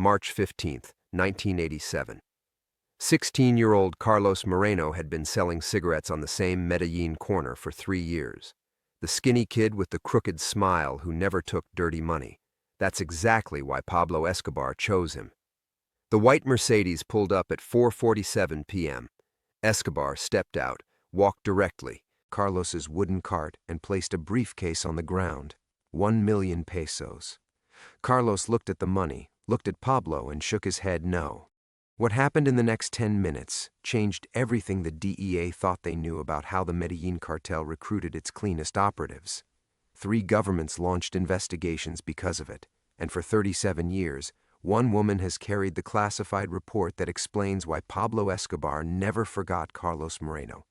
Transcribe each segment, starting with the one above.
March 15, 1987. 16-year-old Carlos Moreno had been selling cigarettes on the same Medellín corner for 3 years. The skinny kid with the crooked smile who never took dirty money. That's exactly why Pablo Escobar chose him. The white Mercedes pulled up at 4:47 p.m. Escobar stepped out, walked directly Carlos's wooden cart and placed a briefcase on the ground. 1 million pesos. Carlos looked at the money, looked at Pablo and shook his head no. What happened in the next 10 minutes changed everything the DEA thought they knew about how the Medellín cartel recruited its cleanest operatives. 3 governments launched investigations because of it, and for 37 years, one woman has carried the classified report that explains why Pablo Escobar never forgot Carlos Moreno.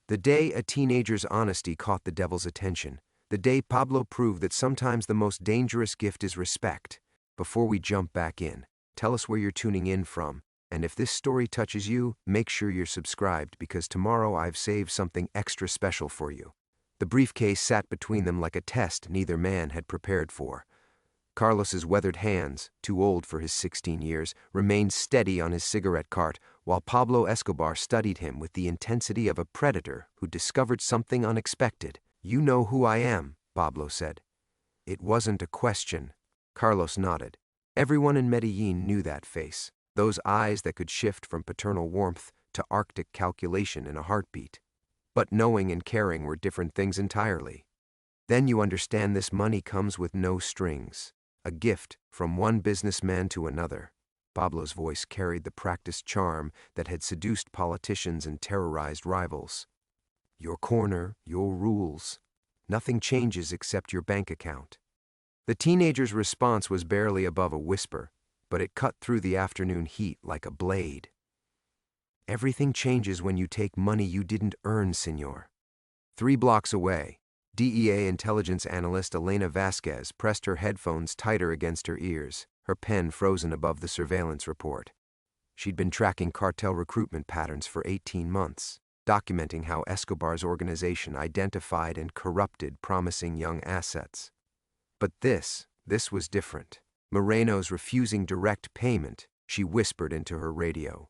The day a teenager's honesty caught the devil's attention, the day Pablo proved that sometimes the most dangerous gift is respect. Before we jump back in, tell us where you're tuning in from, and if this story touches you, make sure you're subscribed because tomorrow I've saved something extra special for you. The briefcase sat between them like a test neither man had prepared for. Carlos's weathered hands, too old for his 16 years, remained steady on his cigarette cart, while Pablo Escobar studied him with the intensity of a predator who discovered something unexpected. "You know who I am," Pablo said. It wasn't a question. Carlos nodded. Everyone in Medellín knew that face, those eyes that could shift from paternal warmth to Arctic calculation in a heartbeat. But knowing and caring were different things entirely. Then you understand this money comes with no strings. A gift from one businessman to another. Pablo's voice carried the practiced charm that had seduced politicians and terrorized rivals. Your corner, your rules. Nothing changes except your bank account. The teenager's response was barely above a whisper, but it cut through the afternoon heat like a blade. Everything changes when you take money you didn't earn, senor. 3 blocks away, DEA intelligence analyst Elena Vasquez pressed her headphones tighter against her ears, her pen frozen above the surveillance report. She'd been tracking cartel recruitment patterns for 18 months, documenting how Escobar's organization identified and corrupted promising young assets. But this was different. Moreno's refusing direct payment, she whispered into her radio.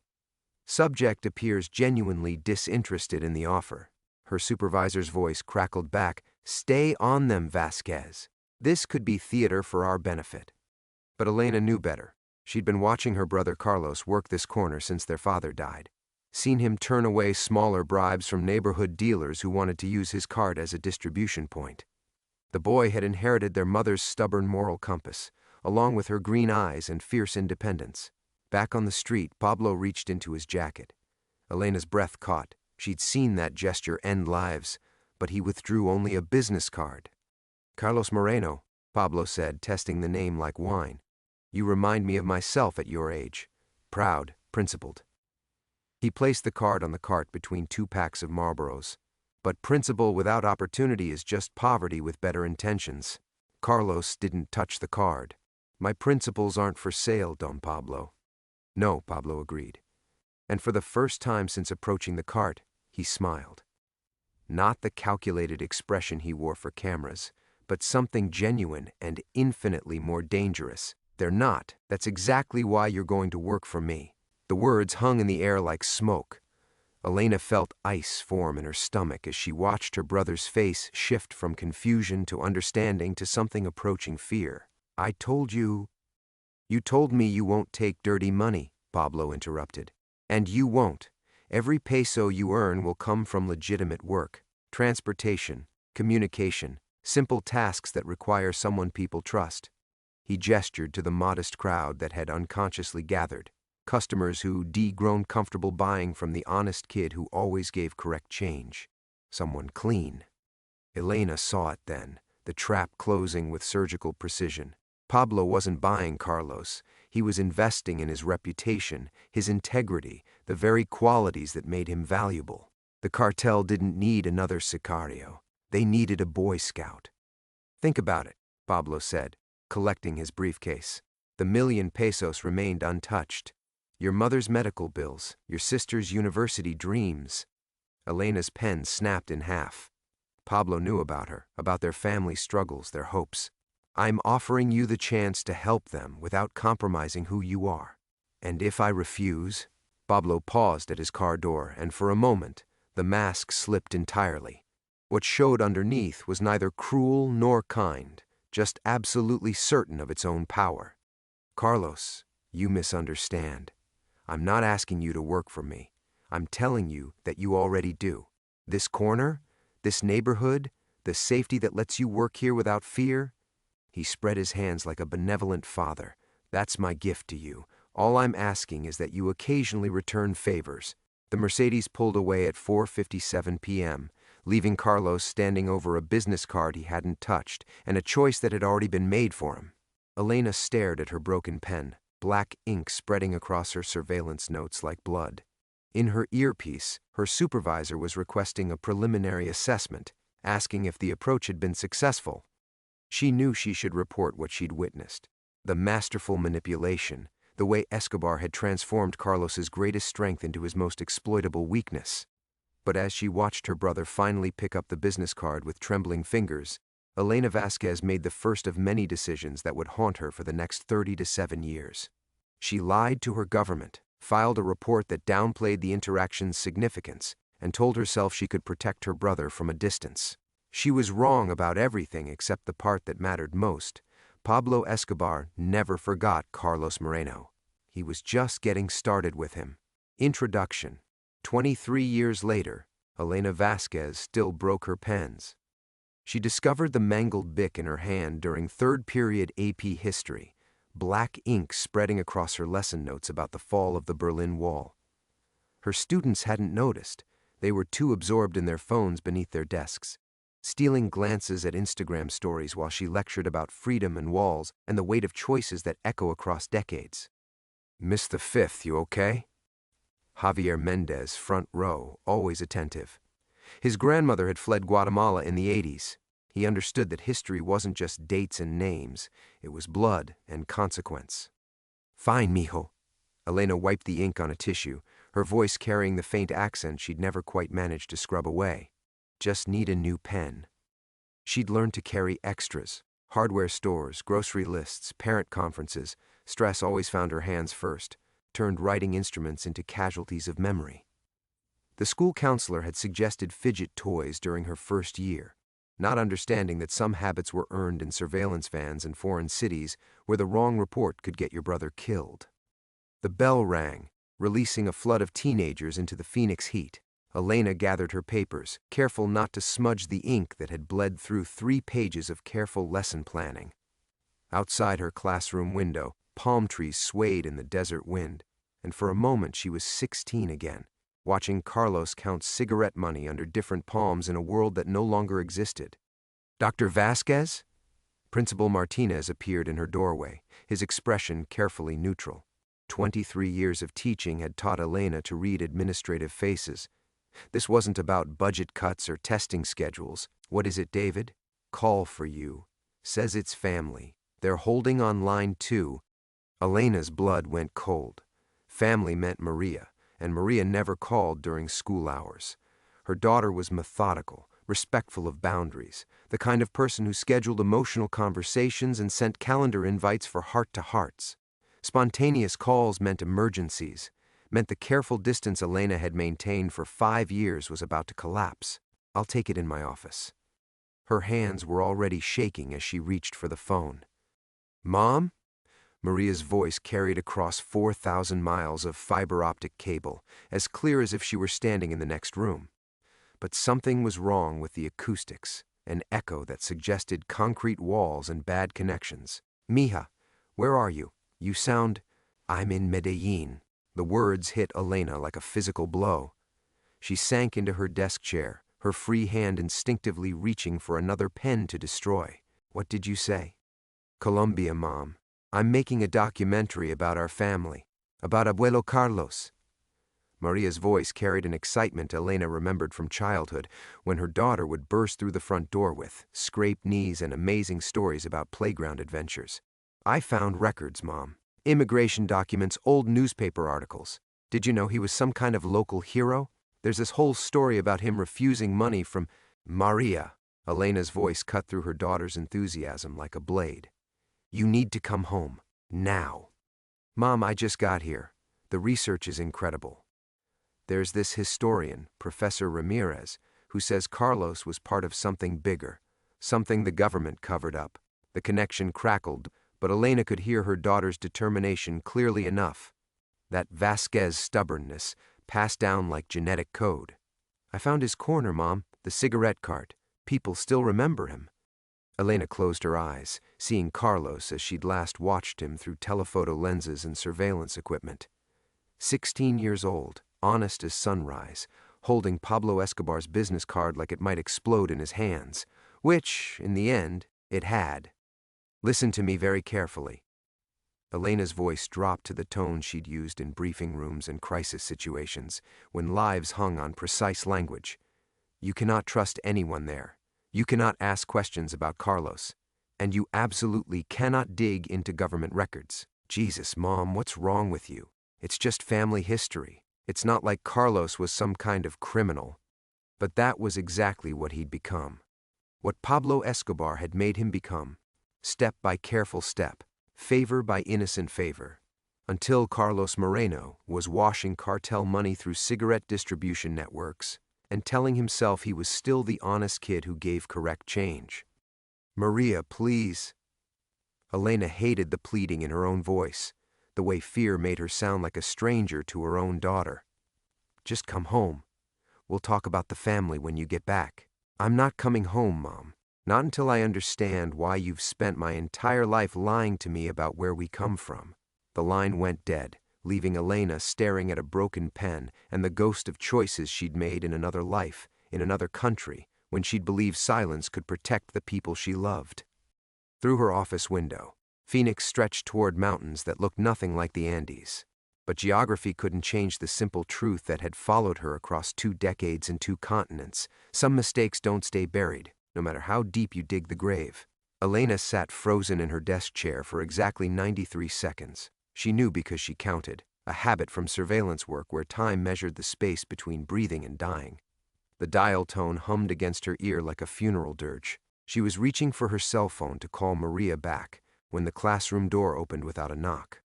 Subject appears genuinely disinterested in the offer. Her supervisor's voice crackled back, "Stay on them, Vasquez. This could be theater for our benefit." But Elena knew better. She'd been watching her brother Carlos work this corner since their father died. Seen him turn away smaller bribes from neighborhood dealers who wanted to use his cart as a distribution point. The boy had inherited their mother's stubborn moral compass, along with her green eyes and fierce independence. Back on the street, Pablo reached into his jacket. Elena's breath caught. She'd seen that gesture end lives, but he withdrew only a business card. "Carlos Moreno," Pablo said, testing the name like wine. "You remind me of myself at your age. Proud, principled." He placed the card on the cart between 2 packs of Marlboros. But principle without opportunity is just poverty with better intentions. Carlos didn't touch the card. "My principles aren't for sale, Don Pablo." "No," Pablo agreed. And for the first time since approaching the cart, he smiled. Not the calculated expression he wore for cameras, but something genuine and infinitely more dangerous. "They're not. That's exactly why you're going to work for me." The words hung in the air like smoke. Elena felt ice form in her stomach as she watched her brother's face shift from confusion to understanding to something approaching fear. "I told you—" "You told me you won't take dirty money," Pablo interrupted. "And you won't. Every peso you earn will come from legitimate work. Transportation, communication, simple tasks that require someone people trust." He gestured to the modest crowd that had unconsciously gathered. Customers who'd grown comfortable buying from the honest kid who always gave correct change. Someone clean. Elena saw it then, the trap closing with surgical precision. Pablo wasn't buying Carlos. He was investing in his reputation, his integrity, the very qualities that made him valuable. The cartel didn't need another sicario. They needed a Boy Scout. "Think about it," Pablo said, collecting his briefcase. "The 1 million pesos remained untouched. Your mother's medical bills, your sister's university dreams." Elena's pen snapped in half. Pablo knew about her, about their family struggles, their hopes. I'm offering you the chance to help them without compromising who you are. And if I refuse? Pablo paused at his car door, and for a moment, the mask slipped entirely. What showed underneath was neither cruel nor kind, just absolutely certain of its own power. Carlos, you misunderstand. I'm not asking you to work for me. I'm telling you that you already do. This corner, this neighborhood, the safety that lets you work here without fear. He spread his hands like a benevolent father. That's my gift to you. All I'm asking is that you occasionally return favors. The Mercedes pulled away at 4:57 p.m., leaving Carlos standing over a business card he hadn't touched and a choice that had already been made for him. Elena stared at her broken pen, black ink spreading across her surveillance notes like blood. In her earpiece, her supervisor was requesting a preliminary assessment, asking if the approach had been successful. She knew she should report what she'd witnessed. The masterful manipulation, the way Escobar had transformed Carlos's greatest strength into his most exploitable weakness. But as she watched her brother finally pick up the business card with trembling fingers, Elena Vasquez made the first of many decisions that would haunt her for the next 37 years. She lied to her government, filed a report that downplayed the interaction's significance, and told herself she could protect her brother from a distance. She was wrong about everything except the part that mattered most. Pablo Escobar never forgot Carlos Moreno. He was just getting started with him. Introduction. 23 years later, Elena Vasquez still broke her pens. She discovered the mangled bic in her hand during third period AP history, black ink spreading across her lesson notes about the fall of the Berlin Wall. Her students hadn't noticed. They were too absorbed in their phones beneath their desks, stealing glances at Instagram stories while she lectured about freedom and walls and the weight of choices that echo across decades. Miss the Fifth, you okay? Javier Mendez, front row, always attentive. His grandmother had fled Guatemala in the 80s. He understood that history wasn't just dates and names, it was blood and consequence. Fine, mijo. Elena wiped the ink on a tissue, her voice carrying the faint accent she'd never quite managed to scrub away. Just need a new pen. She'd learned to carry extras, hardware stores, grocery lists, parent conferences. Stress always found her hands first, turned writing instruments into casualties of memory. The school counselor had suggested fidget toys during her first year, not understanding that some habits were earned in surveillance vans in foreign cities where the wrong report could get your brother killed. The bell rang, releasing a flood of teenagers into the Phoenix heat. Elena gathered her papers, careful not to smudge the ink that had bled through 3 pages of careful lesson planning. Outside her classroom window, palm trees swayed in the desert wind, and for a moment she was 16 again, watching Carlos count cigarette money under different palms in a world that no longer existed. Dr. Vasquez? Principal Martinez appeared in her doorway, his expression carefully neutral. 23 years of teaching had taught Elena to read administrative faces. This wasn't about budget cuts or testing schedules. What is it, David? Call for you. Says it's family. They're holding on line 2. Elena's blood went cold. Family meant Maria, and Maria never called during school hours. Her daughter was methodical, respectful of boundaries, the kind of person who scheduled emotional conversations and sent calendar invites for heart-to-hearts. Spontaneous calls meant emergencies, meant the careful distance Elena had maintained for 5 years was about to collapse. I'll take it in my office. Her hands were already shaking as she reached for the phone. Mom? Maria's voice carried across 4,000 miles of fiber-optic cable, as clear as if she were standing in the next room. But something was wrong with the acoustics, an echo that suggested concrete walls and bad connections. Mija, where are you? You sound... I'm in Medellín. The words hit Elena like a physical blow. She sank into her desk chair, her free hand instinctively reaching for another pen to destroy. What did you say? Colombia, Mom. I'm making a documentary about our family, about Abuelo Carlos. Maria's voice carried an excitement Elena remembered from childhood, when her daughter would burst through the front door with scraped knees and amazing stories about playground adventures. I found records, Mom. Immigration documents, old newspaper articles. Did you know he was some kind of local hero? There's this whole story about him refusing money from Maria. Elena's voice cut through her daughter's enthusiasm like a blade. You need to come home. Now. Mom, I just got here. The research is incredible. There's this historian, Professor Ramirez, who says Carlos was part of something bigger, something the government covered up. The connection crackled, but Elena could hear her daughter's determination clearly enough. That Vasquez stubbornness, passed down like genetic code. I found his corner, Mom, the cigarette cart. People still remember him. Elena closed her eyes, seeing Carlos as she'd last watched him through telephoto lenses and surveillance equipment. 16 years old, honest as sunrise, holding Pablo Escobar's business card like it might explode in his hands, which, in the end, it had. Listen to me very carefully. Elena's voice dropped to the tone she'd used in briefing rooms and crisis situations, when lives hung on precise language. You cannot trust anyone there. You cannot ask questions about Carlos. And you absolutely cannot dig into government records. Jesus, Mom, what's wrong with you? It's just family history. It's not like Carlos was some kind of criminal. But that was exactly what he'd become. What Pablo Escobar had made him become. Step by careful step. Favor by innocent favor. Until Carlos Moreno was washing cartel money through cigarette distribution networks and telling himself he was still the honest kid who gave correct change. Maria, please. Elena hated the pleading in her own voice, the way fear made her sound like a stranger to her own daughter. Just come home. We'll talk about the family when you get back. I'm not coming home, Mom. Not until I understand why you've spent my entire life lying to me about where we come from. The line went dead, leaving Elena staring at a broken pen and the ghost of choices she'd made in another life, in another country, when she'd believed silence could protect the people she loved. Through her office window, Phoenix stretched toward mountains that looked nothing like the Andes. But geography couldn't change the simple truth that had followed her across 2 decades and 2 continents. Some mistakes don't stay buried, no matter how deep you dig the grave. Elena sat frozen in her desk chair for exactly 93 seconds. She knew because she counted, a habit from surveillance work where time measured the space between breathing and dying. The dial tone hummed against her ear like a funeral dirge. She was reaching for her cell phone to call Maria back when the classroom door opened without a knock.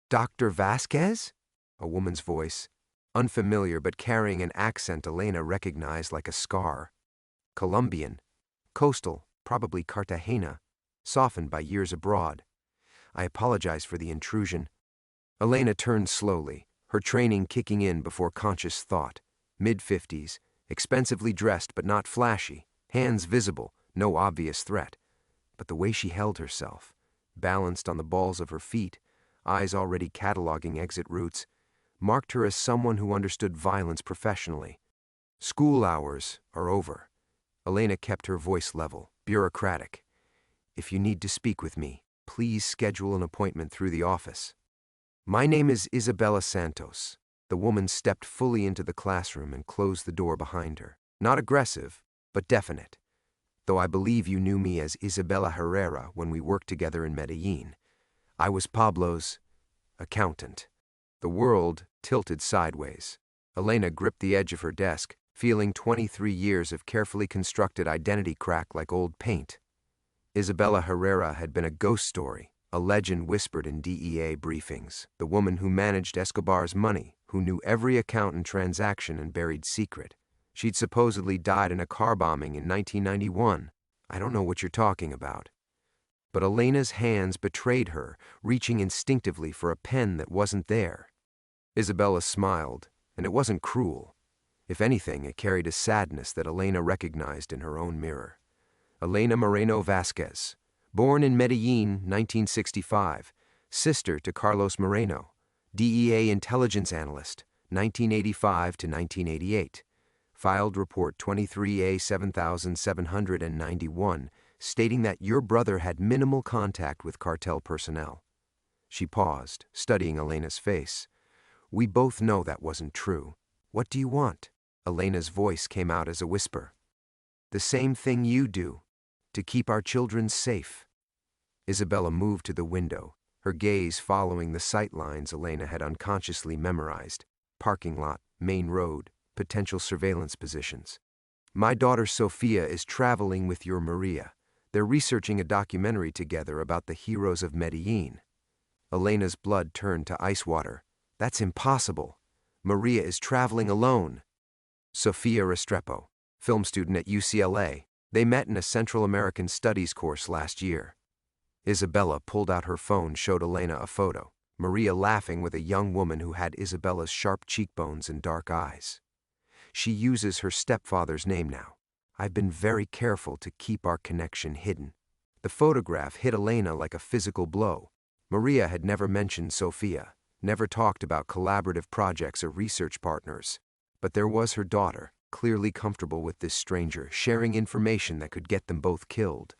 Dr. Vasquez? A woman's voice, unfamiliar but carrying an accent Elena recognized like a scar. Colombian. Coastal, probably Cartagena, softened by years abroad. I apologize for the intrusion. Elena turned slowly, her training kicking in before conscious thought. Mid-50s, expensively dressed but not flashy, hands visible, no obvious threat. But the way she held herself, balanced on the balls of her feet, eyes already cataloging exit routes, marked her as someone who understood violence professionally. School hours are over. Elena kept her voice level, bureaucratic. If you need to speak with me, please schedule an appointment through the office. My name is Isabella Santos. The woman stepped fully into the classroom and closed the door behind her. Not aggressive, but definite. Though I believe you knew me as Isabella Herrera when we worked together in Medellín. I was Pablo's accountant. The world tilted sideways. Elena gripped the edge of her desk, feeling 23 years of carefully constructed identity crack like old paint. Isabella Herrera had been a ghost story, a legend whispered in DEA briefings, the woman who managed Escobar's money, who knew every account and transaction and buried secret. She'd supposedly died in a car bombing in 1991. I don't know what you're talking about. But Elena's hands betrayed her, reaching instinctively for a pen that wasn't there. Isabella smiled, and it wasn't cruel. If anything, it carried a sadness that Elena recognized in her own mirror. Elena Moreno Vasquez, born in Medellín, 1965, sister to Carlos Moreno, DEA intelligence analyst, 1985 to 1988. Filed report 23A 7791, stating that your brother had minimal contact with cartel personnel. She paused, studying Elena's face. We both know that wasn't true. What do you want? Elena's voice came out as a whisper. The same thing you do, to keep our children safe. Isabella moved to the window, her gaze following the sight lines Elena had unconsciously memorized. Parking lot, main road, potential surveillance positions. My daughter Sophia is traveling with your Maria. They're researching a documentary together about the heroes of Medellín. Elena's blood turned to ice water. That's impossible. Maria is traveling alone. Sofia Restrepo, film student at UCLA. They met in a Central American Studies course last year. Isabella pulled out her phone, showed Elena a photo. Maria laughing with a young woman who had Isabella's sharp cheekbones and dark eyes. She uses her stepfather's name now. I've been very careful to keep our connection hidden. The photograph hit Elena like a physical blow. Maria had never mentioned Sofia, never talked about collaborative projects or research partners. But there was her daughter, clearly comfortable with this stranger, sharing information that could get them both killed.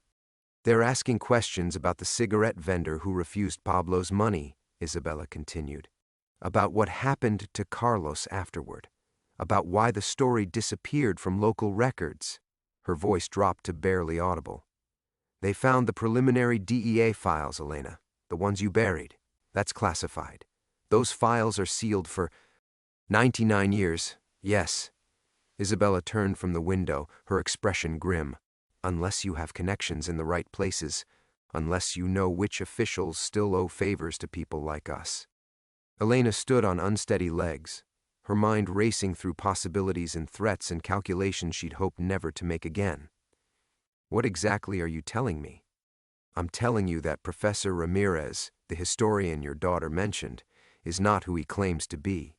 They're asking questions about the cigarette vendor who refused Pablo's money, Isabella continued. About what happened to Carlos afterward. About why the story disappeared from local records. Her voice dropped to barely audible. They found the preliminary DEA files, Elena. The ones you buried. That's classified. Those files are sealed for 99 years. Yes. Isabella turned from the window, her expression grim. Unless you have connections in the right places. Unless you know which officials still owe favors to people like us. Elena stood on unsteady legs, her mind racing through possibilities and threats and calculations she'd hoped never to make again. What exactly are you telling me? I'm telling you that Professor Ramirez, the historian your daughter mentioned, is not who he claims to be.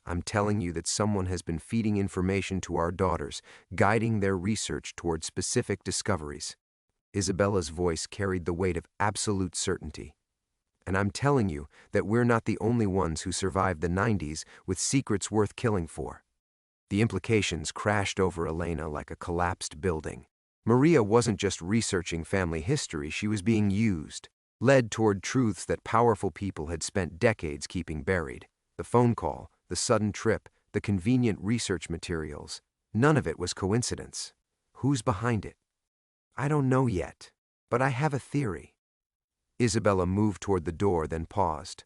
I'm telling you that someone has been feeding information to our daughters, guiding their research toward specific discoveries. Isabella's voice carried the weight of absolute certainty. And I'm telling you that we're not the only ones who survived the 90s with secrets worth killing for. The implications crashed over Elena like a collapsed building. Maria wasn't just researching family history, she was being used, led toward truths that powerful people had spent decades keeping buried. The phone call, the sudden trip, the convenient research materials, none of it was coincidence. Who's behind it? I don't know yet, but I have a theory. Isabella moved toward the door, then paused.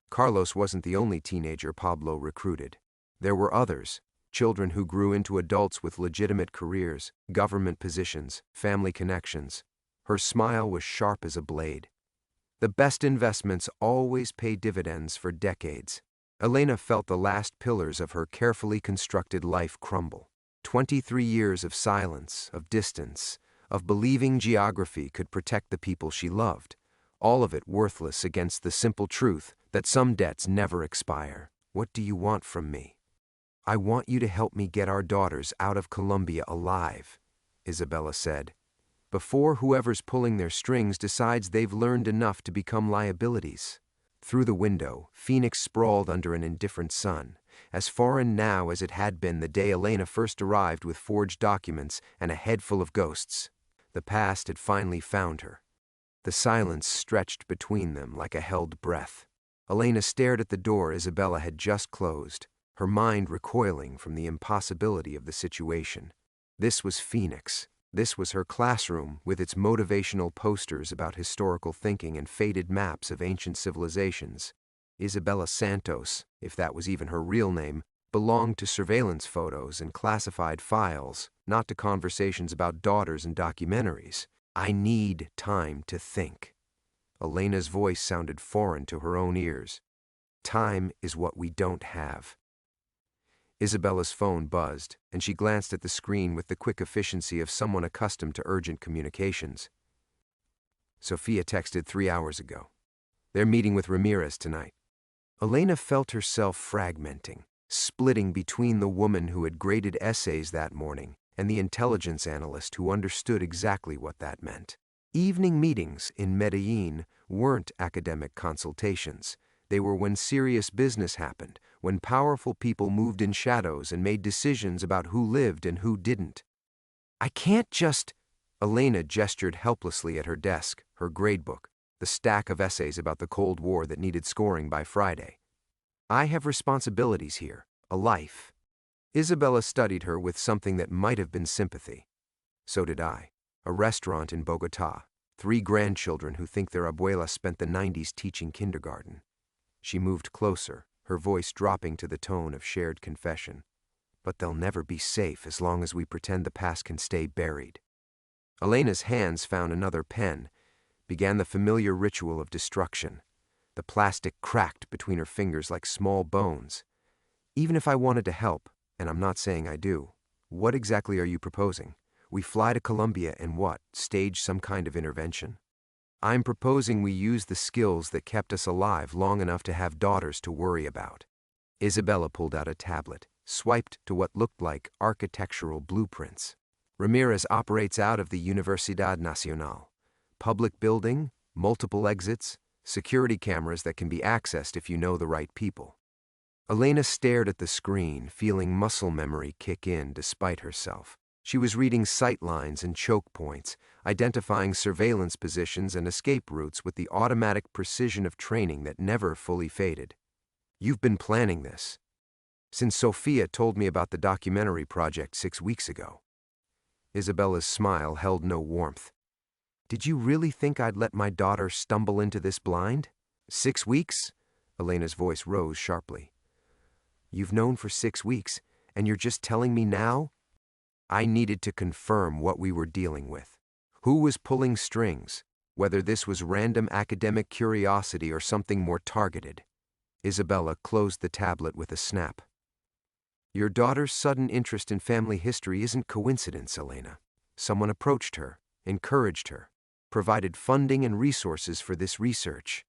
Carlos wasn't the only teenager Pablo recruited. There were others, children who grew into adults with legitimate careers, government positions, family connections. Her smile was sharp as a blade. The best investments always pay dividends for decades. Elena felt the last pillars of her carefully constructed life crumble. 23 years of silence, of distance, of believing geography could protect the people she loved. All of it worthless against the simple truth that some debts never expire. What do you want from me? I want you to help me get our daughters out of Colombia alive, Isabella said, before whoever's pulling their strings decides they've learned enough to become liabilities. Through the window, Phoenix sprawled under an indifferent sun, as foreign now as it had been the day Elena first arrived with forged documents and a head full of ghosts. The past had finally found her. The silence stretched between them like a held breath. Elena stared at the door Isabella had just closed, her mind recoiling from the impossibility of the situation. This was Phoenix. This was her classroom with its motivational posters about historical thinking and faded maps of ancient civilizations. Isabella Santos, if that was even her real name, belonged to surveillance photos and classified files, not to conversations about daughters and documentaries. I need time to think. Elena's voice sounded foreign to her own ears. Time is what we don't have. Isabella's phone buzzed, and she glanced at the screen with the quick efficiency of someone accustomed to urgent communications. Sofia texted 3 hours ago. They're meeting with Ramirez tonight. Elena felt herself fragmenting, splitting between the woman who had graded essays that morning and the intelligence analyst who understood exactly what that meant. Evening meetings in Medellín weren't academic consultations. They were when serious business happened, when powerful people moved in shadows and made decisions about who lived and who didn't. I can't just... Elena gestured helplessly at her desk, her gradebook, the stack of essays about the Cold War that needed scoring by Friday. I have responsibilities here, a life. Isabella studied her with something that might have been sympathy. So did I. A restaurant in Bogotá. 3 grandchildren who think their abuela spent the 90s teaching kindergarten. She moved closer, her voice dropping to the tone of shared confession. But they'll never be safe as long as we pretend the past can stay buried. Elena's hands found another pen, began the familiar ritual of destruction. The plastic cracked between her fingers like small bones. Even if I wanted to help, and I'm not saying I do, what exactly are you proposing? We fly to Colombia and what, stage some kind of intervention? I'm proposing we use the skills that kept us alive long enough to have daughters to worry about. Isabella pulled out a tablet, swiped to what looked like architectural blueprints. Ramirez operates out of the Universidad Nacional. Public building, multiple exits, security cameras that can be accessed if you know the right people. Elena stared at the screen, feeling muscle memory kick in despite herself. She was reading sight lines and choke points, identifying surveillance positions and escape routes with the automatic precision of training that never fully faded. You've been planning this since Sophia told me about the documentary project 6 weeks ago. Isabella's smile held no warmth. Did you really think I'd let my daughter stumble into this blind? 6 weeks? Elena's voice rose sharply. You've known for 6 weeks, and you're just telling me now? I needed to confirm what we were dealing with. Who was pulling strings, whether this was random academic curiosity or something more targeted. Isabella closed the tablet with a snap. Your daughter's sudden interest in family history isn't coincidence, Elena. Someone approached her, encouraged her, provided funding and resources for this research.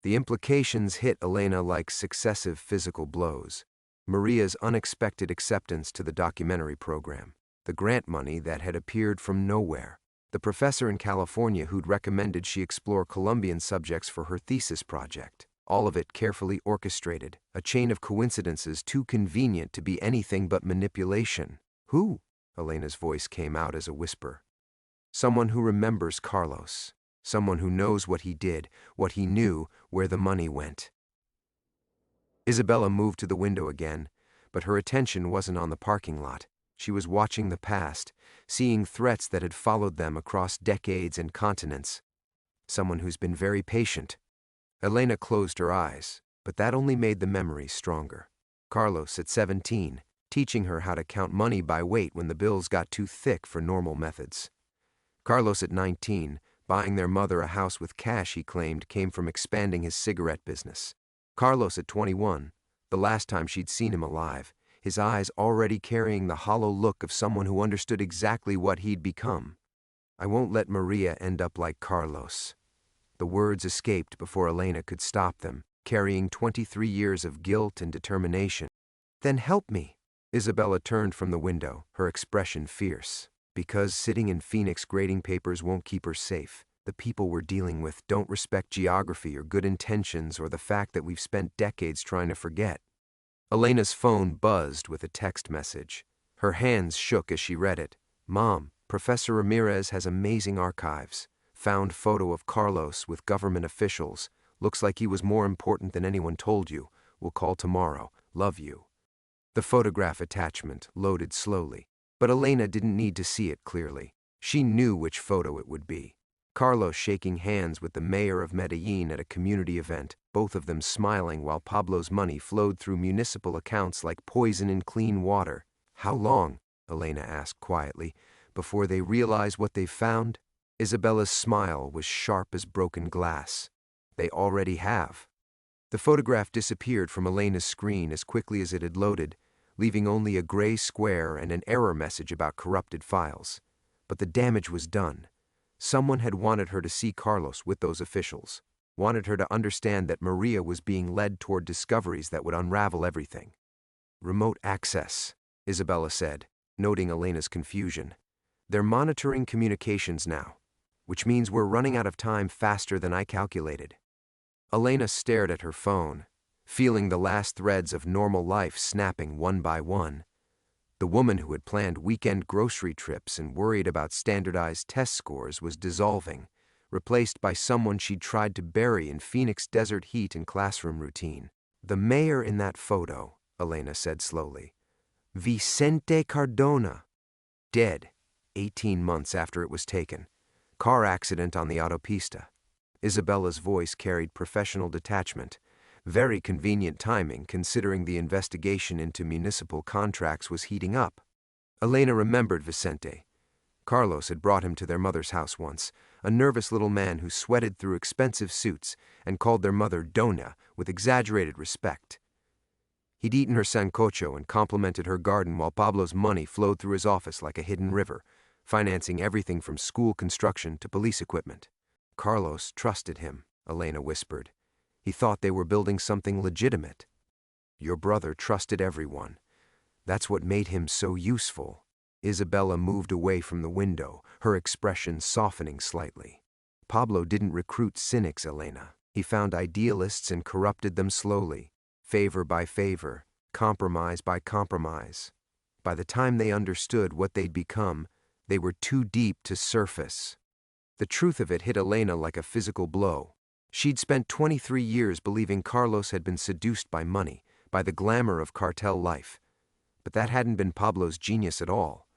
The implications hit Elena like successive physical blows. Maria's unexpected acceptance to the documentary program, the grant money that had appeared from nowhere, the professor in California who'd recommended she explore Colombian subjects for her thesis project. All of it carefully orchestrated, a chain of coincidences too convenient to be anything but manipulation. Who? Elena's voice came out as a whisper. Someone who remembers Carlos. Someone who knows what he did, what he knew, where the money went. Isabella moved to the window again, but her attention wasn't on the parking lot. She was watching the past, seeing threats that had followed them across decades and continents. Someone who's been very patient. Elena closed her eyes, but that only made the memories stronger. Carlos at 17, teaching her how to count money by weight when the bills got too thick for normal methods. Carlos at 19, buying their mother a house with cash he claimed came from expanding his cigarette business. Carlos at 21, the last time she'd seen him alive, his eyes already carrying the hollow look of someone who understood exactly what he'd become. I won't let Maria end up like Carlos. The words escaped before Elena could stop them, carrying 23 years of guilt and determination. Then help me. Isabella turned from the window, her expression fierce. Because sitting in Phoenix grading papers won't keep her safe. The people we're dealing with don't respect geography or good intentions or the fact that we've spent decades trying to forget. Elena's phone buzzed with a text message. Her hands shook as she read it. Mom, Professor Ramirez has amazing archives. Found photo of Carlos with government officials. Looks like he was more important than anyone told you. We'll call tomorrow. Love you. The photograph attachment loaded slowly, but Elena didn't need to see it clearly. She knew which photo it would be. Carlos shaking hands with the mayor of Medellín at a community event, both of them smiling while Pablo's money flowed through municipal accounts like poison in clean water. How long, Elena asked quietly, before they realize what they've found? Isabella's smile was sharp as broken glass. They already have. The photograph disappeared from Elena's screen as quickly as it had loaded, leaving only a gray square and an error message about corrupted files. But the damage was done. Someone had wanted her to see Carlos with those officials, wanted her to understand that Maria was being led toward discoveries that would unravel everything. Remote access, Isabella said, noting Elena's confusion. They're monitoring communications now, which means we're running out of time faster than I calculated. Elena stared at her phone, feeling the last threads of normal life snapping one by one. The woman who had planned weekend grocery trips and worried about standardized test scores was dissolving, replaced by someone she'd tried to bury in Phoenix desert heat and classroom routine. The mayor in that photo, Elena said slowly. Vicente Cardona. Dead, 18 months after it was taken. Car accident on the autopista. Isabella's voice carried professional detachment. Very convenient timing considering the investigation into municipal contracts was heating up. Elena remembered Vicente. Carlos had brought him to their mother's house once, a nervous little man who sweated through expensive suits and called their mother Dona with exaggerated respect. He'd eaten her sancocho and complimented her garden while Pablo's money flowed through his office like a hidden river, financing everything from school construction to police equipment. Carlos trusted him, Elena whispered. He thought they were building something legitimate. Your brother trusted everyone. That's what made him so useful. Isabella moved away from the window, her expression softening slightly. Pablo didn't recruit cynics, Elena. He found idealists and corrupted them slowly, favor by favor, compromise by compromise. By the time they understood what they'd become, they were too deep to surface. The truth of it hit Elena like a physical blow. She'd spent 23 years believing Carlos had been seduced by money, by the glamour of cartel life. But that hadn't been Pablo's genius at all.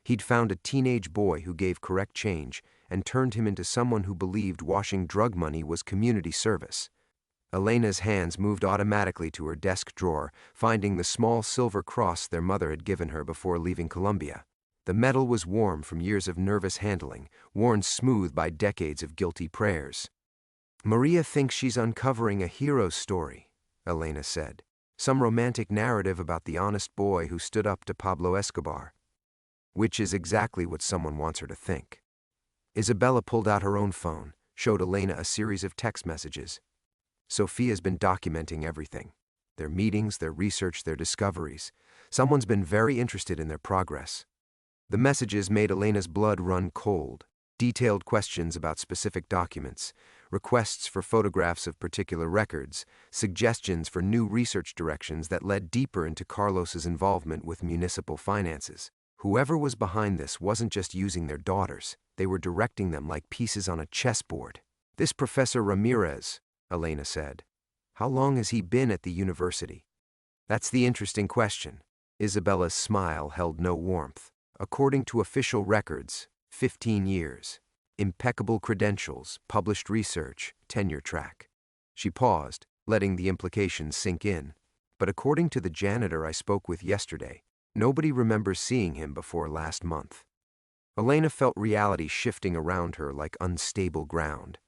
He'd found a teenage boy who gave correct change and turned him into someone who believed washing drug money was community service. Elena's hands moved automatically to her desk drawer, finding the small silver cross their mother had given her before leaving Colombia. The metal was warm from years of nervous handling, worn smooth by decades of guilty prayers. Maria thinks she's uncovering a hero's story, Elena said. Some romantic narrative about the honest boy who stood up to Pablo Escobar. Which is exactly what someone wants her to think. Isabella pulled out her own phone, showed Elena a series of text messages. Sophia's been documenting everything. Their meetings, their research, their discoveries. Someone's been very interested in their progress. The messages made Elena's blood run cold. Detailed questions about specific documents, requests for photographs of particular records, suggestions for new research directions that led deeper into Carlos's involvement with municipal finances. Whoever was behind this wasn't just using their daughters, they were directing them like pieces on a chessboard. This Professor Ramirez, Elena said. How long has he been at the university? That's the interesting question. Isabella's smile held no warmth. According to official records, 15 years. Impeccable credentials, published research, tenure track. She paused, letting the implications sink in. But according to the janitor I spoke with yesterday, nobody remembers seeing him before last month. Elena felt reality shifting around her like unstable ground.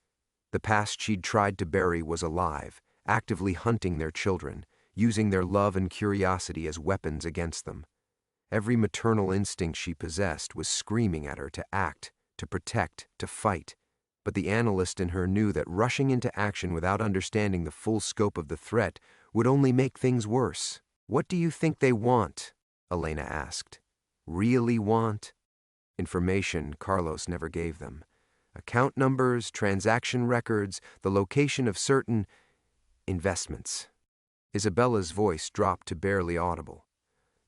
The past she'd tried to bury was alive, actively hunting their children, using their love and curiosity as weapons against them. Every maternal instinct she possessed was screaming at her to act, to protect, to fight. But the analyst in her knew that rushing into action without understanding the full scope of the threat would only make things worse. What do you think they want? Elena asked. Really want? Information Carlos never gave them. Account numbers, transaction records, the location of certain investments. Isabella's voice dropped to barely audible.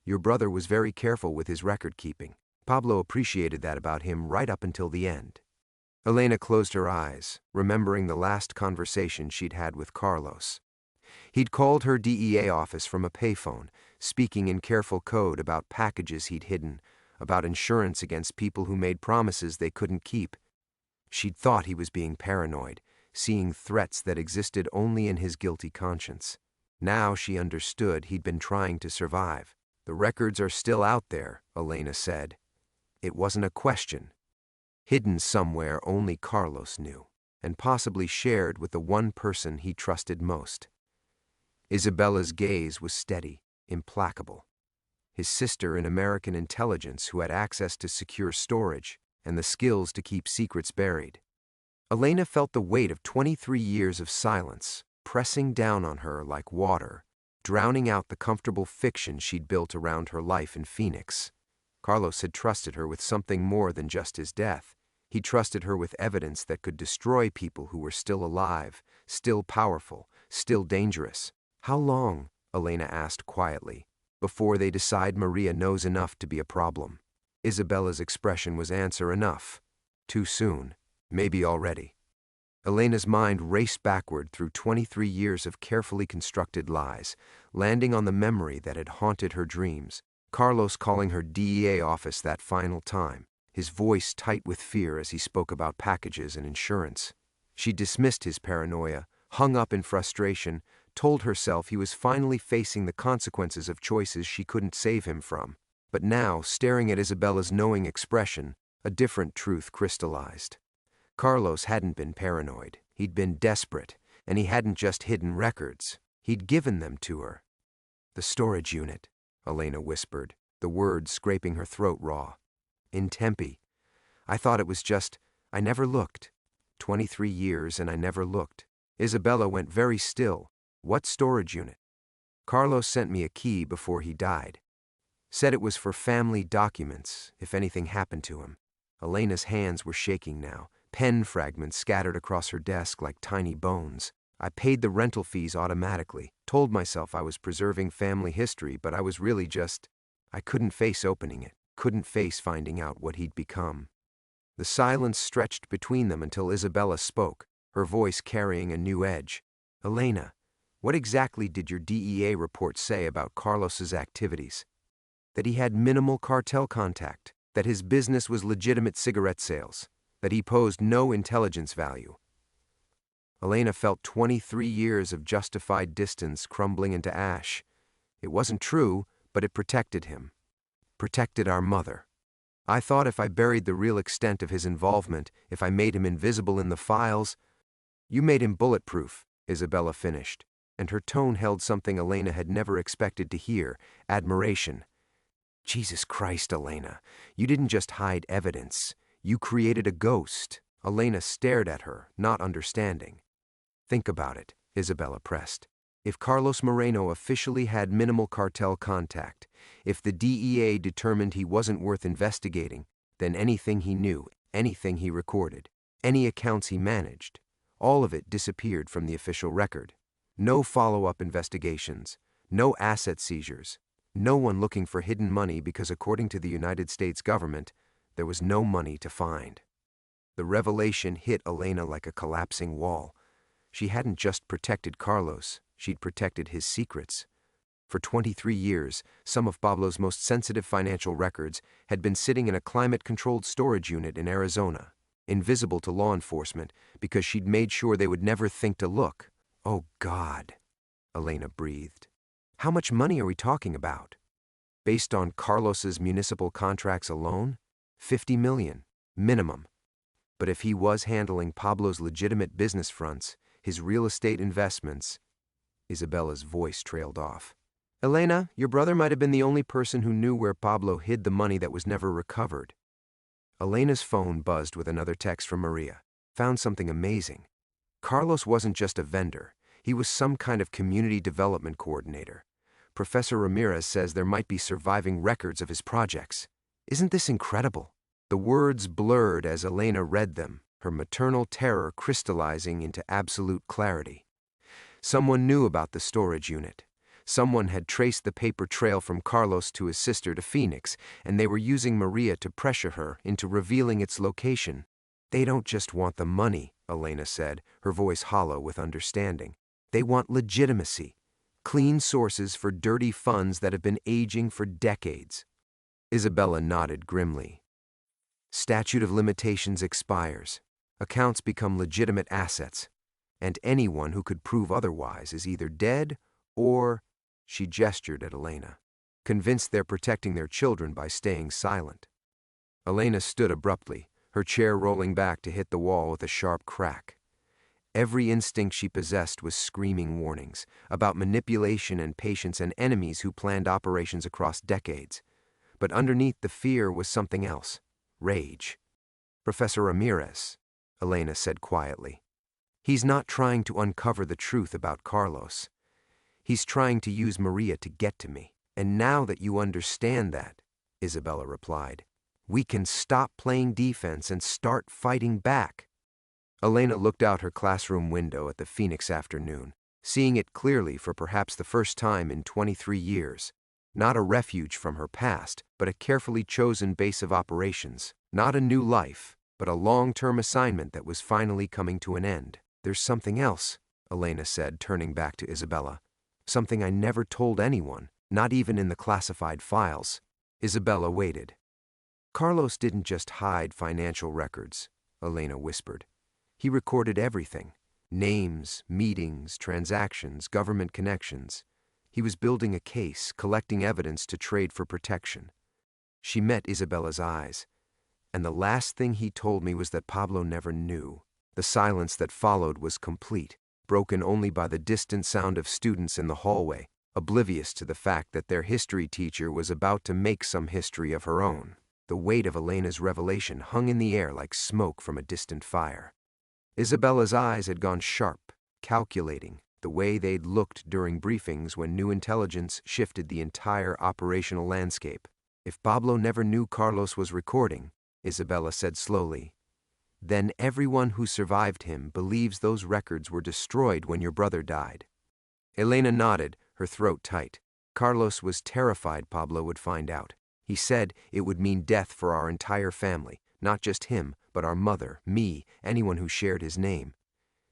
Your brother was very careful with his record keeping. Pablo appreciated that about him right up until the end. Elena closed her eyes, remembering the last conversation she'd had with Carlos. He'd called her DEA office from a payphone, speaking in careful code about packages he'd hidden, about insurance against people who made promises they couldn't keep. She'd thought he was being paranoid, seeing threats that existed only in his guilty conscience. Now she understood he'd been trying to survive. The records are still out there, Elena said. It wasn't a question. Hidden somewhere only Carlos knew, and possibly shared with the one person he trusted most. Isabella's gaze was steady, implacable. His sister in American intelligence who had access to secure storage and the skills to keep secrets buried. Elena felt the weight of 23 years of silence pressing down on her like water, drowning out the comfortable fiction she'd built around her life in Phoenix. Carlos had trusted her with something more than just his death. He trusted her with evidence that could destroy people who were still alive, still powerful, still dangerous. How long, Elena asked quietly, before they decide Maria knows enough to be a problem? Isabella's expression was answer enough. Too soon. Maybe already. Elena's mind raced backward through 23 years of carefully constructed lies, landing on the memory that had haunted her dreams. Carlos calling her DEA office that final time, his voice tight with fear as he spoke about packages and insurance. She dismissed his paranoia, hung up in frustration, told herself he was finally facing the consequences of choices she couldn't save him from. But now, staring at Isabella's knowing expression, A different truth crystallized. Carlos hadn't been paranoid. He'd been desperate, and he hadn't just hidden records. He'd given them to her. "The storage unit," Elena whispered, the words scraping her throat raw. "In Tempe. I thought it was just, I never looked. 23 years and I never looked." Isabella went very still. "What storage unit?" "Carlos sent me a key before he died. Said it was for family documents, if anything happened to him." Elena's hands were shaking now, pen fragments scattered across her desk like tiny bones. "I paid the rental fees automatically, told myself I was preserving family history, but I was really just, I couldn't face opening it, couldn't face finding out what he'd become." The silence stretched between them until Isabella spoke, her voice carrying a new edge. "Elena, what exactly did your DEA report say about Carlos's activities?" "That he had minimal cartel contact, that his business was legitimate cigarette sales, that he posed no intelligence value." Elena felt 23 years of justified distance crumbling into ash. It wasn't true, but it protected him. Protected our mother. "I thought if I buried the real extent of his involvement, if I made him invisible in the files—" "You made him bulletproof," Isabella finished, and her tone held something Elena had never expected to hear, admiration. "Jesus Christ, Elena, you didn't just hide evidence. You created a ghost." Elena stared at her, not understanding. "Think about it," Isabella pressed. "If Carlos Moreno officially had minimal cartel contact, if the DEA determined he wasn't worth investigating, then anything he knew, anything he recorded, any accounts he managed, all of it disappeared from the official record. No follow-up investigations, no asset seizures, no one looking for hidden money because according to the United States government, there was no money to find." The revelation hit Elena like a collapsing wall. She hadn't just protected Carlos, she'd protected his secrets. For 23 years, some of Pablo's most sensitive financial records had been sitting in a climate-controlled storage unit in Arizona, invisible to law enforcement because she'd made sure they would never think to look. "Oh God," Elena breathed. "How much money are we talking about?" Based on Carlos's municipal contracts alone, 50 million, minimum. But if he was handling Pablo's legitimate business fronts, his real estate investments— Isabella's voice trailed off. "Elena, your brother might have been the only person who knew where Pablo hid the money that was never recovered." Elena's phone buzzed with another text from Maria. "Found something amazing. Carlos wasn't just a vendor. He was some kind of community development coordinator. Professor Ramirez says there might be surviving records of his projects. Isn't this incredible?" The words blurred as Elena read them, her maternal terror crystallizing into absolute clarity. Someone knew about the storage unit. Someone had traced the paper trail from Carlos to his sister to Phoenix, and they were using Maria to pressure her into revealing its location. "They don't just want the money," Elena said, her voice hollow with understanding. "They want legitimacy. Clean sources for dirty funds that have been aging for decades." Isabella nodded grimly. "Statute of limitations expires. Accounts become legitimate assets. And anyone who could prove otherwise is either dead or," she gestured at Elena, "convinced they're protecting their children by staying silent." Elena stood abruptly, her chair rolling back to hit the wall with a sharp crack. Every instinct she possessed was screaming warnings about manipulation and patience and enemies who planned operations across decades. But underneath the fear was something else. Rage. "Professor Ramirez," Elena said quietly. "He's not trying to uncover the truth about Carlos. He's trying to use Maria to get to me. And now that you understand that," Isabella replied, "we can stop playing defense and start fighting back." Elena looked out her classroom window at the Phoenix afternoon, seeing it clearly for perhaps the first time in 23 years. Not a refuge from her past, but a carefully chosen base of operations. Not a new life, but a long-term assignment that was finally coming to an end. "There's something else," Elena said, turning back to Isabella. "Something I never told anyone, not even in the classified files." Isabella waited. "Carlos didn't just hide financial records," Elena whispered. "He recorded everything. Names, meetings, transactions, government connections. He was building a case, collecting evidence to trade for protection." She met Isabella's eyes. And the last thing he told me was that Pablo never knew. The silence that followed was complete, broken only by the distant sound of students in the hallway, oblivious to the fact that their history teacher was about to make some history of her own. The weight of Elena's revelation hung in the air like smoke from a distant fire. Isabella's eyes had gone sharp, calculating, the way they'd looked during briefings when new intelligence shifted the entire operational landscape. If Pablo never knew Carlos was recording, Isabella said slowly, then everyone who survived him believes those records were destroyed when your brother died. Elena nodded, her throat tight. Carlos was terrified Pablo would find out. He said it would mean death for our entire family, not just him, but our mother, me, anyone who shared his name.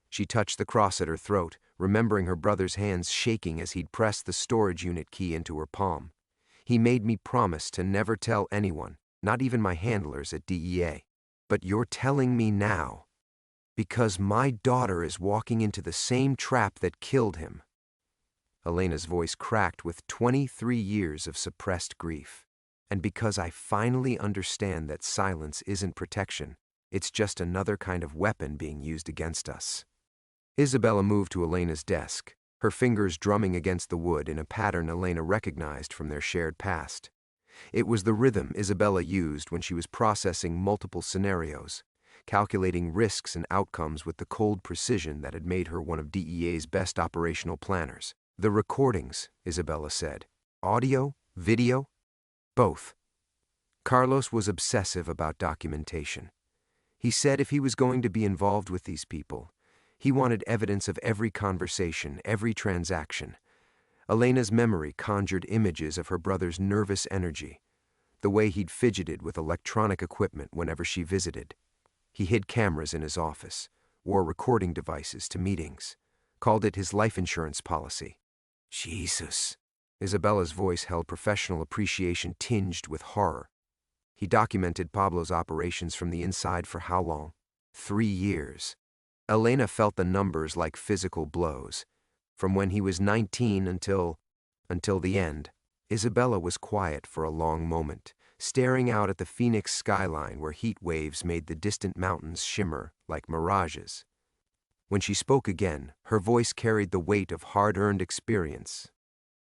She touched the cross at her throat, remembering her brother's hands shaking as he'd pressed the storage unit key into her palm. He made me promise to never tell anyone, not even my handlers at DEA. But you're telling me now, because my daughter is walking into the same trap that killed him. Elena's voice cracked with 23 years of suppressed grief. And because I finally understand that silence isn't protection, it's just another kind of weapon being used against us. Isabella moved to Elena's desk, her fingers drumming against the wood in a pattern Elena recognized from their shared past. It was the rhythm Isabella used when she was processing multiple scenarios, calculating risks and outcomes with the cold precision that had made her one of DEA's best operational planners. The recordings, Isabella said. Audio? Video? Both. Carlos was obsessive about documentation. He said if he was going to be involved with these people, he wanted evidence of every conversation, every transaction. Elena's memory conjured images of her brother's nervous energy, the way he'd fidgeted with electronic equipment whenever she visited. He hid cameras in his office, wore recording devices to meetings, called it his life insurance policy. Jesus. Isabella's voice held professional appreciation tinged with horror. He documented Pablo's operations from the inside for how long? 3 years. Elena felt the numbers like physical blows. From when he was 19 until the end. Isabella was quiet for a long moment, staring out at the Phoenix skyline where heat waves made the distant mountains shimmer like mirages. When she spoke again, her voice carried the weight of hard-earned experience.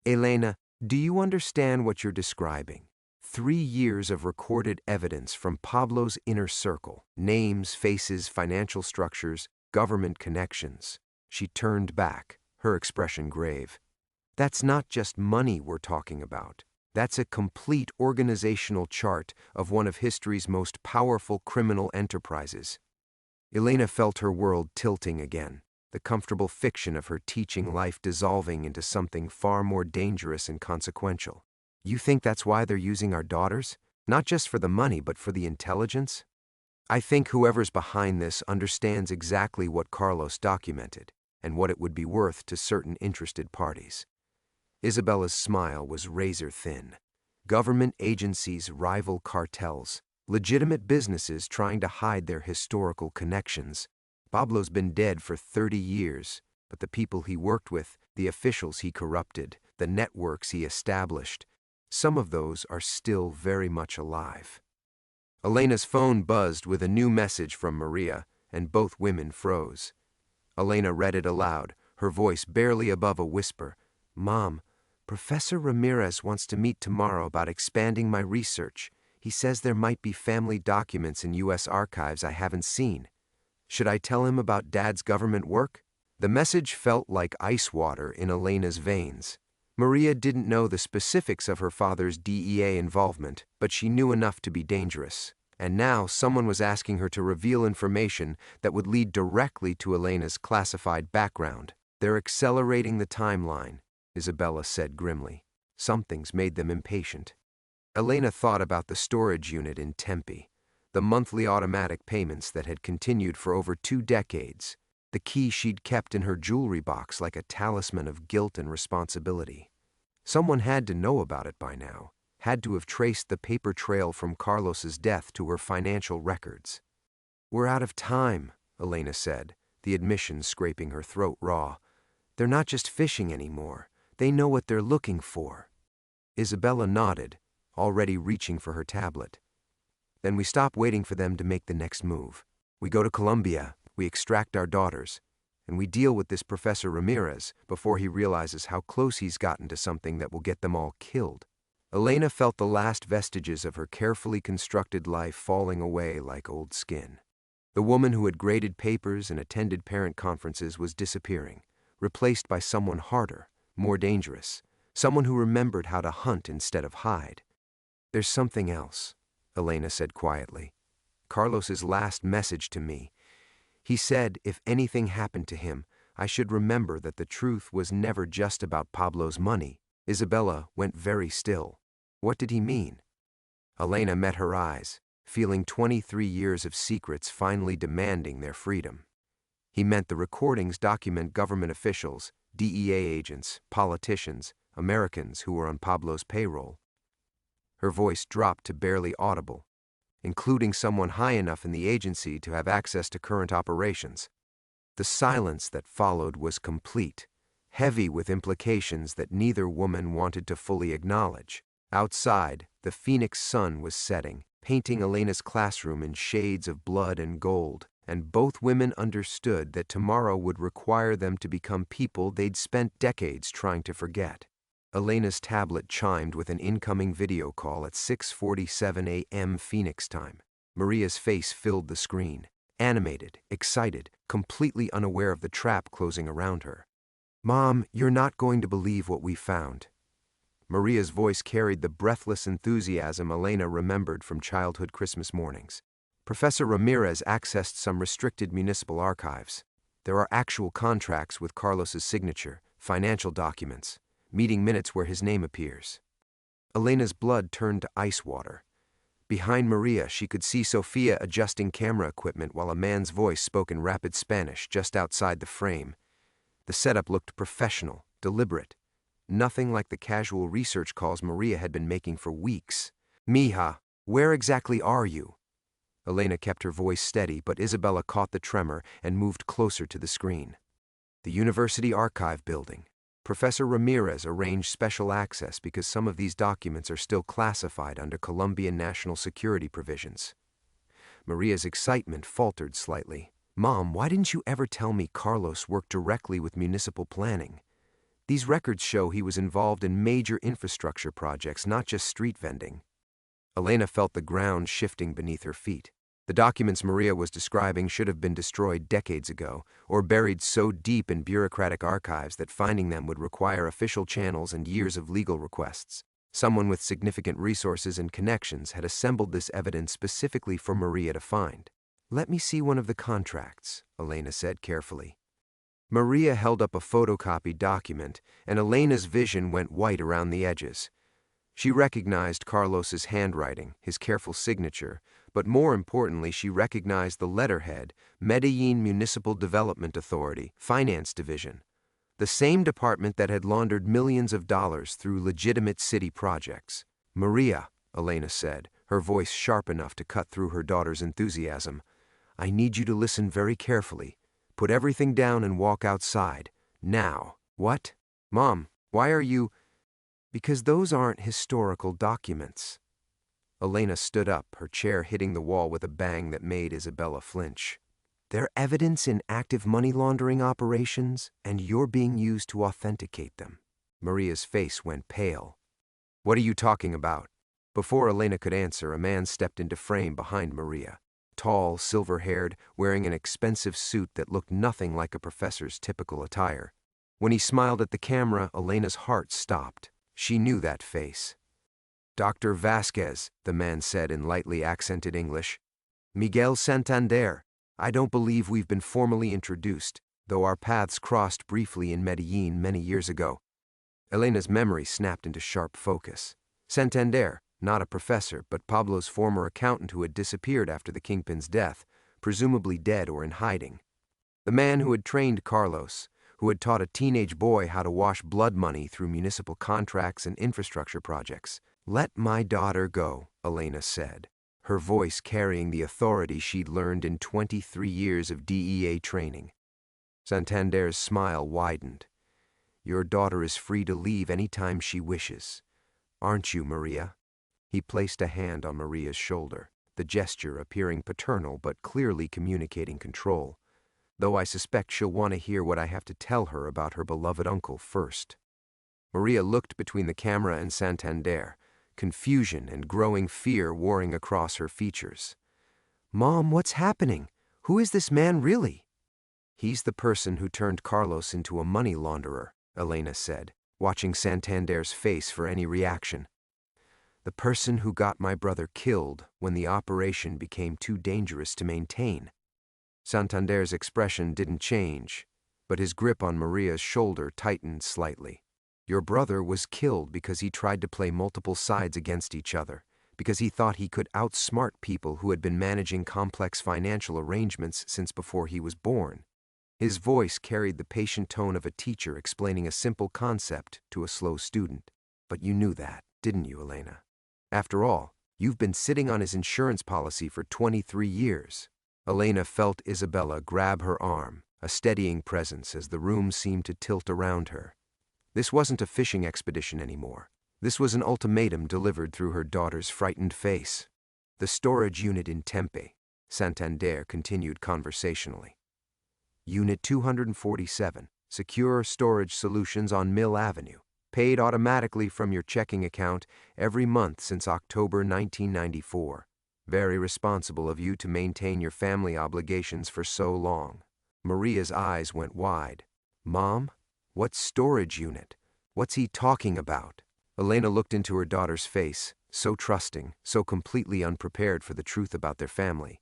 Elena, do you understand what you're describing? 3 years of recorded evidence from Pablo's inner circle. Names, faces, financial structures, government connections. She turned back, her expression grave. That's not just money we're talking about. That's a complete organizational chart of one of history's most powerful criminal enterprises. Elena felt her world tilting again, the comfortable fiction of her teaching life dissolving into something far more dangerous and consequential. You think that's why they're using our daughters? Not just for the money, but for the intelligence? I think whoever's behind this understands exactly what Carlos documented and what it would be worth to certain interested parties. Isabella's smile was razor thin. Government agencies rival cartels, legitimate businesses trying to hide their historical connections. Pablo's been dead for 30 years, but the people he worked with, the officials he corrupted, the networks he established, some of those are still very much alive. Elena's phone buzzed with a new message from Maria, and both women froze. Elena read it aloud, her voice barely above a whisper. Mom, Professor Ramirez wants to meet tomorrow about expanding my research. He says there might be family documents in U.S. archives I haven't seen. Should I tell him about Dad's government work? The message felt like ice water in Elena's veins. Maria didn't know the specifics of her father's DEA involvement, but she knew enough to be dangerous. And now someone was asking her to reveal information that would lead directly to Elena's classified background. They're accelerating the timeline, Isabella said grimly. Something's made them impatient. Elena thought about the storage unit in Tempe, the monthly automatic payments that had continued for over 2 decades, the key she'd kept in her jewelry box like a talisman of guilt and responsibility. Someone had to know about it by now, had to have traced the paper trail from Carlos's death to her financial records. We're out of time, Elena said, the admission scraping her throat raw. They're not just fishing anymore. They know what they're looking for. Isabella nodded, already reaching for her tablet. Then we stop waiting for them to make the next move. We go to Colombia, we extract our daughters, and we deal with this Professor Ramirez before he realizes how close he's gotten to something that will get them all killed. Elena felt the last vestiges of her carefully constructed life falling away like old skin. The woman who had graded papers and attended parent conferences was disappearing, replaced by someone harder, more dangerous, someone who remembered how to hunt instead of hide. "There's something else," Elena said quietly. "Carlos's last message to me. He said if anything happened to him, I should remember that the truth was never just about Pablo's money." Isabella went very still. What did he mean? Elena met her eyes, feeling 23 years of secrets finally demanding their freedom. He meant the recordings document government officials, DEA agents, politicians, Americans who were on Pablo's payroll. Her voice dropped to barely audible, including someone high enough in the agency to have access to current operations. The silence that followed was complete, heavy with implications that neither woman wanted to fully acknowledge. Outside, the Phoenix sun was setting, painting Elena's classroom in shades of blood and gold, and both women understood that tomorrow would require them to become people they'd spent decades trying to forget. Elena's tablet chimed with an incoming video call at 6:47 a.m. Phoenix time. Maria's face filled the screen, animated, excited, completely unaware of the trap closing around her. "Mom, you're not going to believe what we found." Maria's voice carried the breathless enthusiasm Elena remembered from childhood Christmas mornings. "Professor Ramirez accessed some restricted municipal archives. There are actual contracts with Carlos's signature, financial documents, meeting minutes where his name appears." Elena's blood turned to ice water. Behind Maria, she could see Sofia adjusting camera equipment while a man's voice spoke in rapid Spanish just outside the frame. The setup looked professional, deliberate. Nothing like the casual research calls Maria had been making for weeks. "Mija, where exactly are you?" Elena kept her voice steady, but Isabella caught the tremor and moved closer to the screen. "The University Archive Building. Professor Ramirez arranged special access because some of these documents are still classified under Colombian national security provisions." Maria's excitement faltered slightly. "Mom, why didn't you ever tell me Carlos worked directly with municipal planning? These records show he was involved in major infrastructure projects, not just street vending." Elena felt the ground shifting beneath her feet. The documents Maria was describing should have been destroyed decades ago, or buried so deep in bureaucratic archives that finding them would require official channels and years of legal requests. Someone with significant resources and connections had assembled this evidence specifically for Maria to find. "Let me see one of the contracts," Elena said carefully. Maria held up a photocopied document, and Elena's vision went white around the edges. She recognized Carlos's handwriting, his careful signature, but more importantly, she recognized the letterhead, Medellín Municipal Development Authority, Finance Division, the same department that had laundered millions of dollars through legitimate city projects. "Maria," Elena said, her voice sharp enough to cut through her daughter's enthusiasm, "I need you to listen very carefully. Put everything down and walk outside. Now." "What? Mom, why are you—" "Because those aren't historical documents." Elena stood up, her chair hitting the wall with a bang that made Isabella flinch. "They're evidence in active money laundering operations, and you're being used to authenticate them." Maria's face went pale. "What are you talking about?" Before Elena could answer, a man stepped into frame behind Maria. Tall, silver-haired, wearing an expensive suit that looked nothing like a professor's typical attire. When he smiled at the camera, Elena's heart stopped. She knew that face. "Dr. Vasquez," the man said in lightly accented English. "Miguel Santander. I don't believe we've been formally introduced, though our paths crossed briefly in Medellín many years ago." Elena's memory snapped into sharp focus. Santander, not a professor, but Pablo's former accountant who had disappeared after the kingpin's death, presumably dead or in hiding. The man who had trained Carlos, who had taught a teenage boy how to wash blood money through municipal contracts and infrastructure projects. "Let my daughter go," Elena said, her voice carrying the authority she'd learned in 23 years of DEA training. Santander's smile widened. "Your daughter is free to leave any time she wishes. Aren't you, Maria?" He placed a hand on Maria's shoulder. the gesture appearing paternal but clearly communicating control. Though I suspect she'll want to hear what I have to tell her about her beloved uncle first. Maria looked between the camera and Santander, confusion and growing fear warring across her features. "Mom, what's happening? Who is this man really?" "He's the person who turned Carlos into a money launderer," Elena said, watching Santander's face for any reaction. "The person who got my brother killed when the operation became too dangerous to maintain." Santander's expression didn't change, but his grip on Maria's shoulder tightened slightly. "Your brother was killed because he tried to play multiple sides against each other, because he thought he could outsmart people who had been managing complex financial arrangements since before he was born." His voice carried the patient tone of a teacher explaining a simple concept to a slow student. "But you knew that, didn't you, Elena? After all, you've been sitting on his insurance policy for 23 years. Elena felt Isabella grab her arm, a steadying presence as the room seemed to tilt around her. This wasn't a fishing expedition anymore. This was an ultimatum delivered through her daughter's frightened face. "The storage unit in Tempe," Santander continued conversationally. "Unit 247, secure storage solutions on Mill Avenue. Paid automatically from your checking account every month since October 1994. Very responsible of you to maintain your family obligations for so long." Maria's eyes went wide. "Mom, what storage unit? What's he talking about?" Elena looked into her daughter's face, so trusting, so completely unprepared for the truth about their family,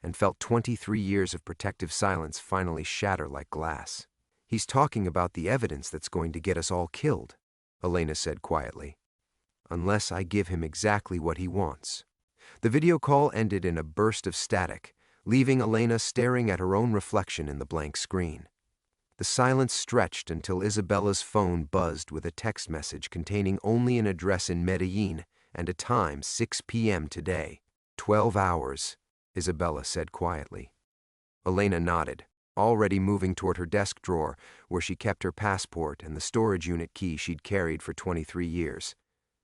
and felt 23 years of protective silence finally shatter like glass. "He's talking about the evidence that's going to get us all killed," Elena said quietly. "Unless I give him exactly what he wants." The video call ended in a burst of static, leaving Elena staring at her own reflection in the blank screen. The silence stretched until Isabella's phone buzzed with a text message containing only an address in Medellín and a time 6 p.m. today. 12 hours, Isabella said quietly. Elena nodded, already moving toward her desk drawer where she kept her passport and the storage unit key she'd carried for 23 years.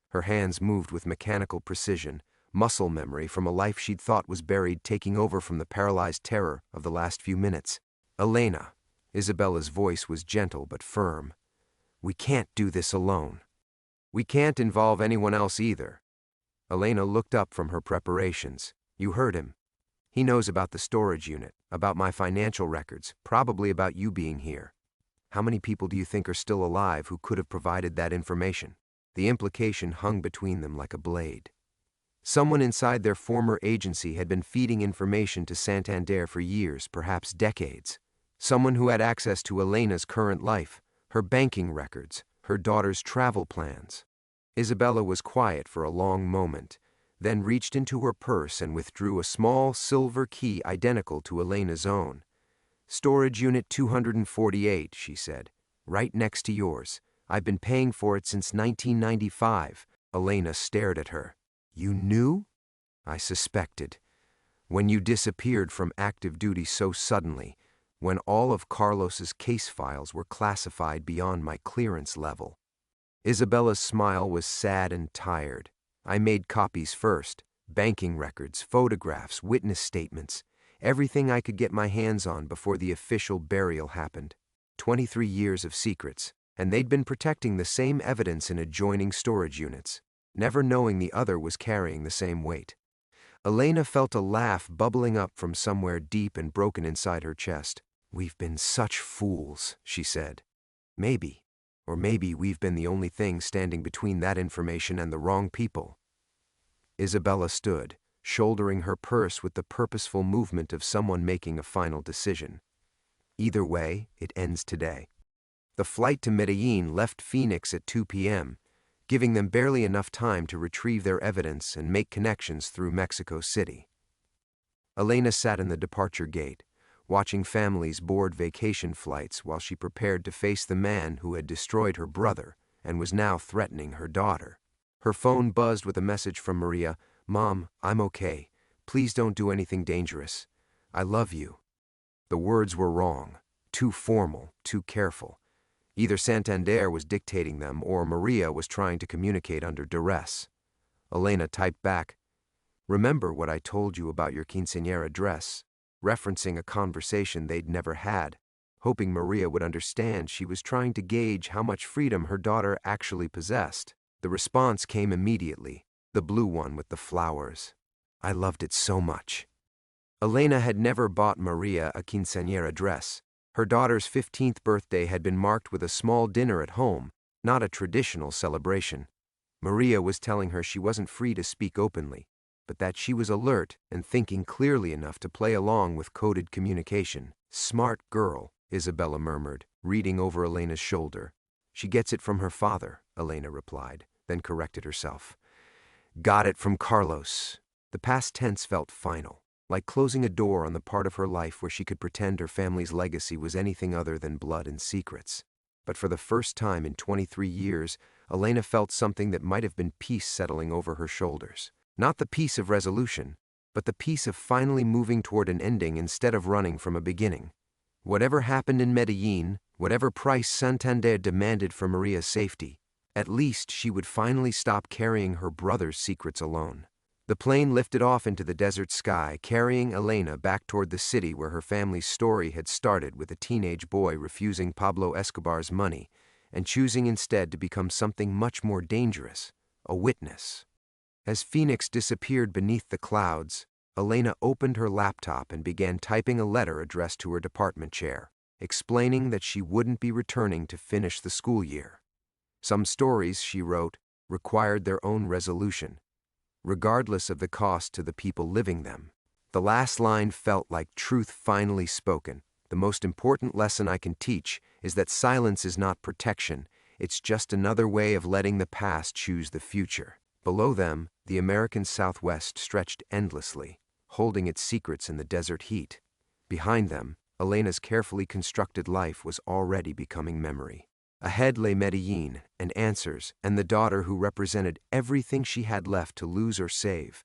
Her hands moved with mechanical precision, muscle memory from a life she'd thought was buried taking over from the paralyzed terror of the last few minutes. "Elena," Isabella's voice was gentle but firm, "we can't do this alone. We can't involve anyone else either." Elena looked up from her preparations. "You heard him. He knows about the storage unit, about my financial records, probably about you being here. How many people do you think are still alive who could have provided that information?" The implication hung between them like a blade. Someone inside their former agency had been feeding information to Santander for years, perhaps decades. Someone who had access to Elena's current life, her banking records, her daughter's travel plans. Isabella was quiet for a long moment, then reached into her purse and withdrew a small silver key identical to Elena's own. "Storage unit 248, she said, "right next to yours. I've been paying for it since 1995. Elena stared at her. "You knew?" "I suspected. When you disappeared from active duty so suddenly, when all of Carlos's case files were classified beyond my clearance level." Isabella's smile was sad and tired. "I made copies first, banking records, photographs, witness statements, everything I could get my hands on before the official burial happened. 23 years of secrets, and they'd been protecting the same evidence in adjoining storage units, never knowing the other was carrying the same weight." Elena felt a laugh bubbling up from somewhere deep and broken inside her chest. "We've been such fools," she said. "Maybe, or maybe we've been the only thing standing between that information and the wrong people." Isabella stood, shouldering her purse with the purposeful movement of someone making a final decision. "Either way, it ends today." The flight to Medellín left Phoenix at 2 p.m., giving them barely enough time to retrieve their evidence and make connections through Mexico City. Elena sat in the departure gate, watching families board vacation flights while she prepared to face the man who had destroyed her brother and was now threatening her daughter. Her phone buzzed with a message from Maria. "Mom, I'm okay. Please don't do anything dangerous. I love you." The words were wrong, too formal, too careful. Either Santander was dictating them or Maria was trying to communicate under duress. Elena typed back, Remember what I told you about your quinceañera dress, referencing a conversation they'd never had. Hoping Maria would understand, she was trying to gauge how much freedom her daughter actually possessed. The response came immediately, the blue one with the flowers. I loved it so much. Elena had never bought Maria a quinceañera dress. Her daughter's 15th birthday had been marked with a small dinner at home, not a traditional celebration. Maria was telling her she wasn't free to speak openly, but that she was alert and thinking clearly enough to play along with coded communication. Smart girl, Isabella murmured, reading over Elena's shoulder. She gets it from her father, Elena replied, then corrected herself. Got it from Carlos. The past tense felt final, like closing a door on the part of her life where she could pretend her family's legacy was anything other than blood and secrets. But for the first time in 23 years, Elena felt something that might have been peace settling over her shoulders. Not the peace of resolution, but the peace of finally moving toward an ending instead of running from a beginning. Whatever happened in Medellín, whatever price Santander demanded for Maria's safety, at least she would finally stop carrying her brother's secrets alone. The plane lifted off into the desert sky, carrying Elena back toward the city where her family's story had started, with a teenage boy refusing Pablo Escobar's money and choosing instead to become something much more dangerous, a witness. As Phoenix disappeared beneath the clouds, Elena opened her laptop and began typing a letter addressed to her department chair, explaining that she wouldn't be returning to finish the school year. Some stories, she wrote, required their own resolution, regardless of the cost to the people living them. The last line felt like truth finally spoken. The most important lesson I can teach is that silence is not protection, it's just another way of letting the past choose the future. Below them, the American Southwest stretched endlessly, holding its secrets in the desert heat. Behind them, Elena's carefully constructed life was already becoming memory. Ahead lay Medellín and answers, and the daughter who represented everything she had left to lose or save.